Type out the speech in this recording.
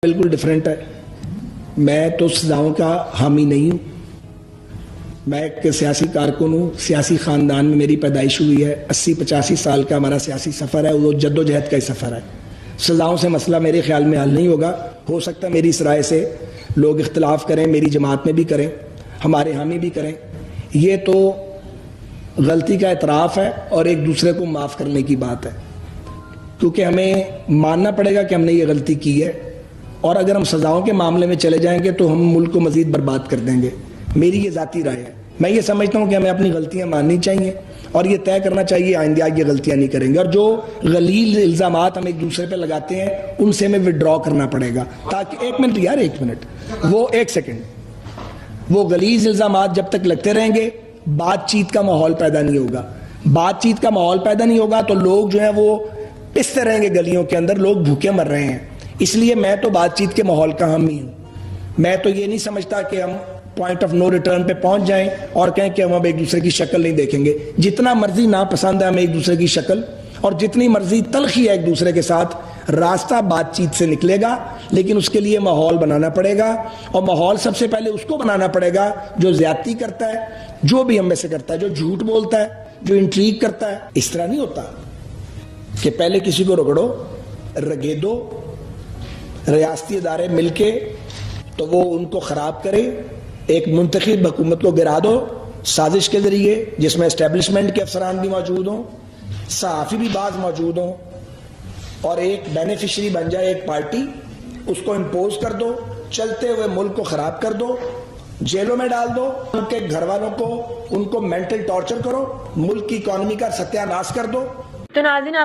بالکل ڈیفرنٹ ہے. میں تو سزاؤں کا حامی نہیں ہوں. میں ایک سیاسی کارکن ہوں. سیاسی خاندان میں میری پیدائش ہوئی ہے. 80-85 سال کا ہمارا سیاسی سفر ہے. وہ جد و جہد کا ہی سفر ہے. سزاؤں سے مسئلہ میرے خیال میں حل نہیں ہوگا. ہو سکتا ہے میری اس رائے سے لوگ اختلاف کریں, میری جماعت میں بھی کریں, ہمارے حامی بھی کریں. یہ تو غلطی کا اعتراف ہے اور ایک دوسرے کو معاف کرنے کی بات ہے, کیونکہ ہمیں ماننا پڑے گا کہ ہم نے یہ غلطی کی ہے. اور اگر ہم سزاؤں کے معاملے میں چلے جائیں گے تو ہم ملک کو مزید برباد کر دیں گے. میری یہ ذاتی رائے ہے. میں یہ سمجھتا ہوں کہ ہمیں اپنی غلطیاں ماننی چاہیے اور یہ طے کرنا چاہیے آئندہ یہ غلطیاں نہیں کریں گے. اور جو غلیظ الزامات ہم ایک دوسرے پہ لگاتے ہیں ان سے ہمیں وڈرا کرنا پڑے گا, تاکہ ایک منٹ وہ غلیظ الزامات جب تک لگتے رہیں گے بات چیت کا ماحول پیدا نہیں ہوگا. بات چیت کا ماحول پیدا نہیں ہوگا تو لوگ جو ہیں وہ پستے رہیں گے گلیوں کے اندر, لوگ بھوکے مر رہے ہیں. اس لیے میں تو بات چیت کے ماحول کا حامی ہوں. میں تو یہ نہیں سمجھتا کہ ہم پوائنٹ آف نو ریٹرن پہ پہنچ جائیں اور کہیں کہ ہم اب ایک دوسرے کی شکل نہیں دیکھیں گے. جتنا مرضی ناپسند ہے ہمیں ایک دوسرے کی شکل, اور جتنی مرضی تلخی ہے ایک دوسرے کے ساتھ, راستہ بات چیت سے نکلے گا. لیکن اس کے لیے ماحول بنانا پڑے گا, اور ماحول سب سے پہلے اس کو بنانا پڑے گا جو زیادتی کرتا ہے, جو بھی ہم میں سے کرتا ہے, جو جھوٹ بولتا ہے, جو انٹریگ کرتا ہے. اس طرح نہیں ہوتا کہ پہلے کسی کو رگڑو, رگیدو, ریاستی ادارے مل کے تو وہ ان کو خراب کرے, ایک منتخب حکومت کو گرا دو سازش کے ذریعے جس میں اسٹیبلشمنٹ کے افسران بھی موجود ہوں, صحافی بھی بعض موجود ہوں, اور ایک بینیفیشری بن جائے ایک پارٹی, اس کو امپوز کر دو, چلتے ہوئے ملک کو خراب کر دو, جیلوں میں ڈال دو, ان کے گھر والوں کو ان کو مینٹل ٹارچر کرو, ملک کی اکانومی کا ستیہ ناش کر دو. تو ناظرین